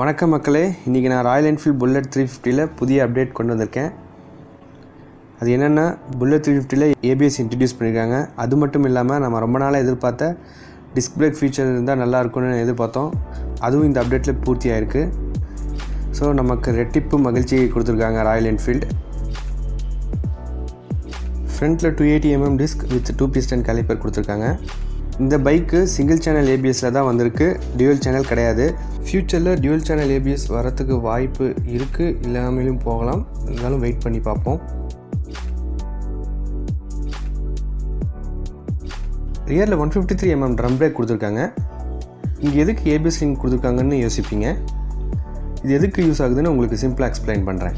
வணக்கம் மக்களே, இன்றைக்கி நான் ராயல் என்ஃபீல்ட் புல்லட் 350ல் புதிய அப்டேட் கொண்டு வந்திருக்கேன். அது என்னென்னா, புல்லட் 350ல் ஏபிஎஸ் இன்ட்ரடியூஸ் பண்ணியிருக்காங்க. அது மட்டும் இல்லாமல் நம்ம ரொம்ப நாளாக எதிர்பார்த்த டிஸ்க் பிரேக் ஃபீச்சர் இருந்தால் நல்லாயிருக்கும்னு எதிர்பார்த்தோம். அதுவும் இந்த அப்டேட்டில் பூர்த்தி ஆகிருக்கு. ஸோ நமக்கு ரெட்டிப்பு மகிழ்ச்சி கொடுத்துருக்காங்க ராயல் என்ஃபீல்டு. ஃப்ரண்ட்டில் 280mm disk with 2 piston calliper கொடுத்துருக்காங்க. இந்த பைக்கு சிங்கிள் சேனல் ஏபிஎஸில் தான் வந்திருக்கு, டியூவல் சேனல் கிடையாது. ஃப்யூச்சரில் டியூவல் சேனல் ஏபிஎஸ் வரத்துக்கு வாய்ப்பு இருக்குது, இல்லாமலும் போகலாம். இருந்தாலும் வெயிட் பண்ணி பார்ப்போம். ரியரில் 153mm ட்ரம் பிரேக் கொடுத்துருக்காங்க. இங்கே எதுக்கு ஏபிஎஸ் லிங்க் கொடுத்துருக்காங்கன்னு யோசிப்பீங்க. இது எதுக்கு யூஸ் ஆகுதுன்னு உங்களுக்கு சிம்பிளாக எக்ஸ்பிளைன் பண்ணுறேன்.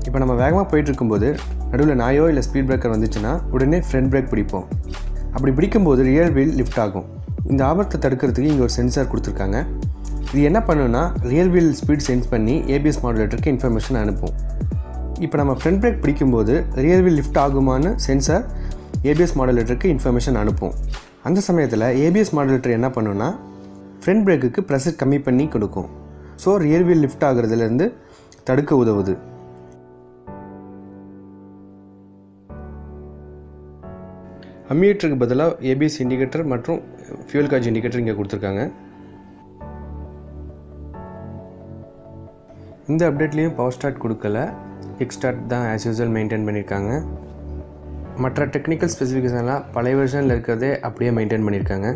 இப்போ நம்ம வேகமாக போயிட்டுருக்கும்போது நடுவில் நாயோ இல்லை ஸ்பீட் பிரேக்கர் வந்துச்சுன்னா உடனே ஃப்ரண்ட் பிரேக் பிடிப்போம். அப்படி பிடிக்கும்போது ரியர் வீல் லிஃப்ட் ஆகும். இந்த ஆபத்தை தடுக்கிறதுக்கு இங்கே ஒரு சென்சார் கொடுத்துருக்காங்க. இது என்ன பண்ணுன்னா, ரியர் வீல் ஸ்பீட் சென்ஸ் பண்ணி ஏபிஎஸ் மாடுலேட்டருக்கு இன்ஃபர்மேஷன் அனுப்பும். இப்போ நம்ம ஃப்ரண்ட் பிரேக் பிடிக்கும்போது ரியர் வீல் லிஃப்ட் ஆகுமான்னு சென்சார் ஏபிஎஸ் மாடுலேட்டருக்கு இன்ஃபர்மேஷன் அனுப்பும். அந்த சமயத்தில் ஏபிஎஸ் மாடுலேட்டர் என்ன பண்ணுன்னா, ஃப்ரண்ட் பிரேக்குக்கு ப்ரெஷர் கம்மி பண்ணி கொடுக்கும். ஸோ ரியர் வீல் லிஃப்ட் ஆகுறதுலேருந்து தடுக்க உதவுது. அம்மியேட்டருக்கு பதிலாக ஏபிஎஸ் இண்டிகேட்டர் மற்றும் ஃபியூல் காஜ் இண்டிகேட்டர் இங்கே கொடுத்துருக்காங்க. இந்த அப்டேட்லேயும் பவர் ஸ்டார்ட் கொடுக்கல, கிக் ஸ்டார்ட் தான் ஆஸ் யூஸ்வல் மெயின்டைன் பண்ணியிருக்காங்க. மற்ற டெக்னிக்கல் ஸ்பெசிஃபிகேஷன்லாம் பழைய வெர்ஷனில் இருக்கிறதே அப்படியே மெயின்டைன் பண்ணியிருக்காங்க.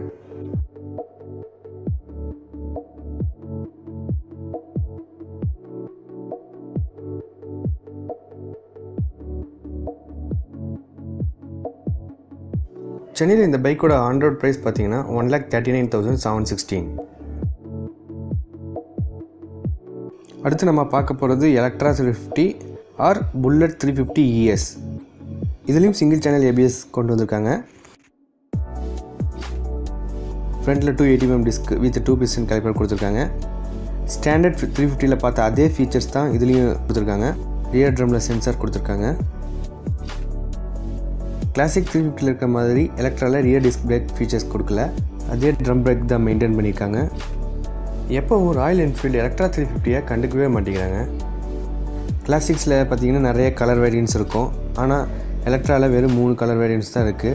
சென்னையில் இந்த பைக்கோட ஆன் ரோட் ப்ரைஸ் பார்த்தீங்கன்னா 1,39,716. அடுத்து நம்ம பார்க்க போகிறது எலக்ட்ரா 350 ஆர் புல்லட் 350 ES. இதுலேயும் சிங்கிள் சேனல் ஏபிஎஸ் கொண்டு வந்திருக்காங்க. ஃப்ரண்ட்டில் 280mm disk with 2 piston calliper கொடுத்துருக்காங்க. ஸ்டாண்டர்ட் 350ல் பார்த்த அதே ஃபீச்சர்ஸ் தான் இதுலேயும் கொடுத்துருக்காங்க. ரியர் ட்ரம்மில் சென்சார் கொடுத்துருக்காங்க. கிளாசிக் 350ல் இருக்கிற மாதிரி எலக்ட்ராவில் ரியர் டிஸ்க் பிரேக் ஃபீச்சர்ஸ் கொடுக்கல, அதே ட்ரம் பிரேக் தான் மெயின்டைன் பண்ணியிருக்காங்க. எப்போவும் ராயல் என்ஃபீல்டு எலக்ட்ரா 350யை கண்டுக்கவே மாட்டேங்கிறாங்க. கிளாசிக்ஸில் பார்த்திங்கன்னா நிறைய கலர் வேரியன்ஸ் இருக்கும், ஆனால் எலக்ட்ராவில் வெறும் 3 கலர் வேரியன்ஸ் தான் இருக்குது.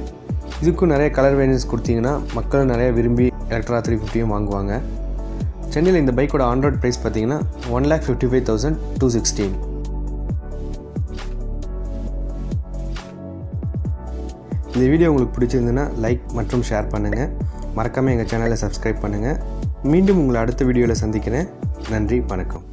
இதுக்கும் நிறைய கலர் வேரியன்ஸ் கொடுத்தீங்கன்னா மக்களும் நிறைய விரும்பி எலக்ட்ரா 350யும் வாங்குவாங்க. சென்னையில் இந்த பைக்கோட ஆன் ரோட் ப்ரைஸ் பார்த்திங்கன்னா 1,55,216. இந்த வீடியோ உங்களுக்கு பிடிச்சிருந்துன்னா லைக் மற்றும் ஷேர் பண்ணுங்கள். மறக்காமல் எங்கள் சேனலை சப்ஸ்கிரைப் பண்ணுங்கள். மீண்டும் உங்களை அடுத்த வீடியோவில் சந்திக்கிறேன். நன்றி, வணக்கம்.